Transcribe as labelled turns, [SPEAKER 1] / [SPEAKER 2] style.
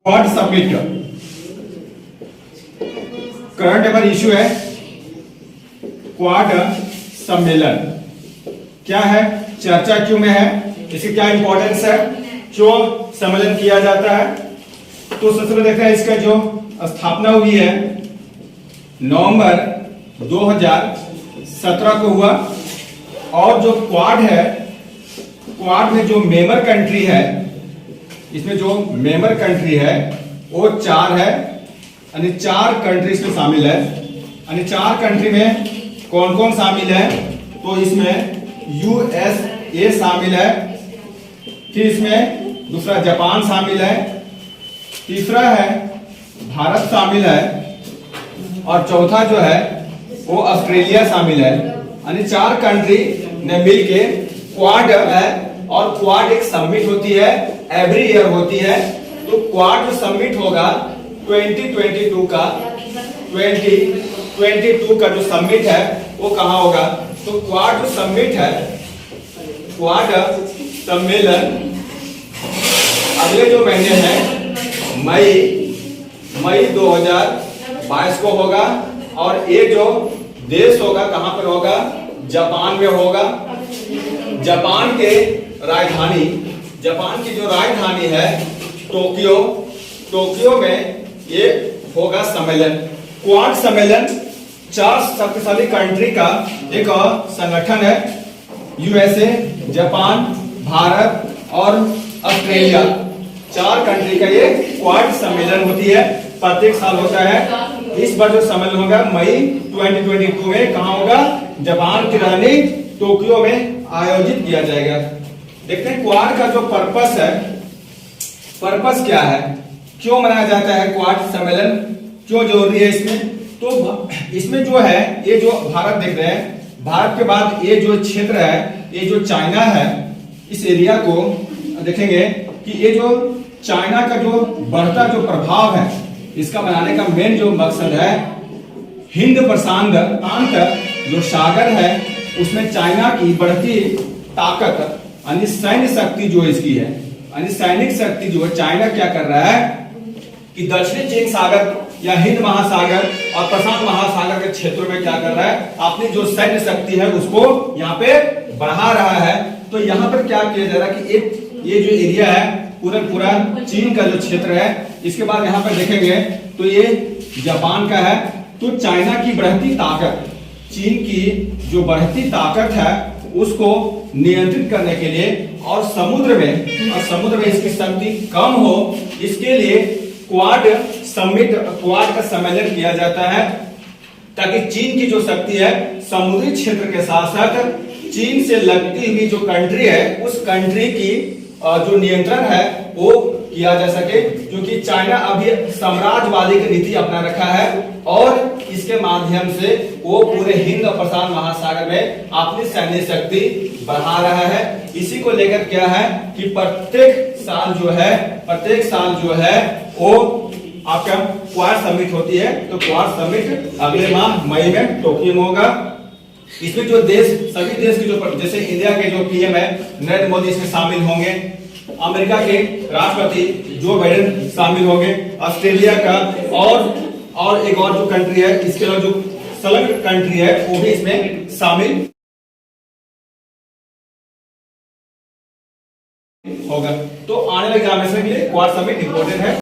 [SPEAKER 1] Quad summit current affair issue है। Quad सम्मेलन क्या है, चर्चा क्यों में है, इसकी क्या इंपॉर्टेंस है, क्यों सम्मेलन किया जाता है। तो सबसे पहले देखते हैं इसका जो स्थापना हुई है नवंबर 2017 को हुआ। और जो क्वाड है, क्वाड में जो मेंबर कंट्री है, इसमें जो मेंबर कंट्री है वो 4 है, यानी 4 कंट्री इसमें शामिल है। यानी 4 कंट्री में कौन कौन शामिल है, तो इसमें यूएसए शामिल है, फिर इसमें दूसरा जापान शामिल है, तीसरा है भारत शामिल है, और चौथा जो है वो ऑस्ट्रेलिया शामिल है। यानी 4 कंट्री ने मिलके क्वाड है, और क्वाड एक समिट होती है, एवरी ईयर होती है। तो क्वाड जो समिट होगा 2022 का जो समिट है वो कहां होगा, तो क्वाड जो समिट है, क्वाड सम्मेलन अगले जो महीने हैं मई 2022 को होगा। और ये जो देश होगा कहां पर होगा, जापान में होगा। जापान की जो राजधानी है टोक्यो में ये होगा सम्मेलन। क्वाड सम्मेलन 4 शक्तिशाली कंट्री का एक संगठन है। यूएसए, जापान, भारत और ऑस्ट्रेलिया, 4 कंट्री का ये क्वाड सम्मेलन होती है, प्रत्येक साल होता है। इस बार जो सम्मेलन होगा मई 2022 में कहां होगा, जापान की राजधानी टोक्यो में आयोजित किया जाएगा। देखते हैं क्वाड का जो पर्पस है, पर्पस क्या है, क्यों मनाया जाता है क्वाड सम्मेलन, क्यों जरूरी है इसमें। तो इसमें जो है ये जो भारत देख रहे हैं, भारत के बाद ये जो क्षेत्र है, ये जो चाइना है, इस एरिया को देखेंगे कि ये जो चाइना का जो बढ़ता जो प्रभाव है, इसका बनाने का मेन जो मकसद है हिंद प्रशांत जो सागर है उसमें चाइना की बढ़ती ताकत, यानी सैन्य शक्ति जो इसकी है, यानी सैनिक शक्ति जो है, चाइना क्या कर रहा है कि दक्षिणी चीन सागर या हिंद महासागर और प्रशांत महासागर के क्षेत्रों में क्या कर रहा है, अपनी जो सैन्य शक्ति है उसको यहाँ पे बढ़ा रहा है। तो यहाँ पर क्या किया जा रहा है कि ये जो एरिया है पूरा चीन का जो क्षेत्र है, इसके बाद यहाँ पर देखेंगे तो ये जापान का है। तो चाइना की बढ़ती ताकत, चीन की जो बढ़ती ताकत है उसको नियंत्रित करने के लिए और समुद्र में इसकी शक्ति कम हो, इसके लिए क्वाड का सम्मेलन किया जाता है, ताकि चीन की जो शक्ति है समुद्री क्षेत्र के साथ साथ चीन से लगती हुई जो कंट्री है उस कंट्री की जो नियंत्रण है वो किया जा सके। क्योंकि चाइना अभी साम्राज्यवादी की नीति अपना रखा है और इसके माध्यम से वो पूरे हिंद और प्रशांत महासागर में अपनी सैन्य शक्ति बढ़ा रहा है। इसी को लेकर क्या है कि प्रत्येक साल जो है वो आपका क्वाड समिट होती है। तो क्वाड समिट अगले माह मई में टोक्यो में होगा। इसमें जो सभी देश की जो जैसे इंडिया के जो पीएम है नरेंद्र मोदी इसमें शामिल होंगे, अमेरिका के राष्ट्रपति जो बाइडेन शामिल होंगे, ऑस्ट्रेलिया का और एक और जो कंट्री है, इसके अलावा जो संलग्न कंट्री है वो भी इसमें शामिल होगा। तो आने वाले एग्जामिनेशन के लिए क्वाड समिट इंपॉर्टेंट है।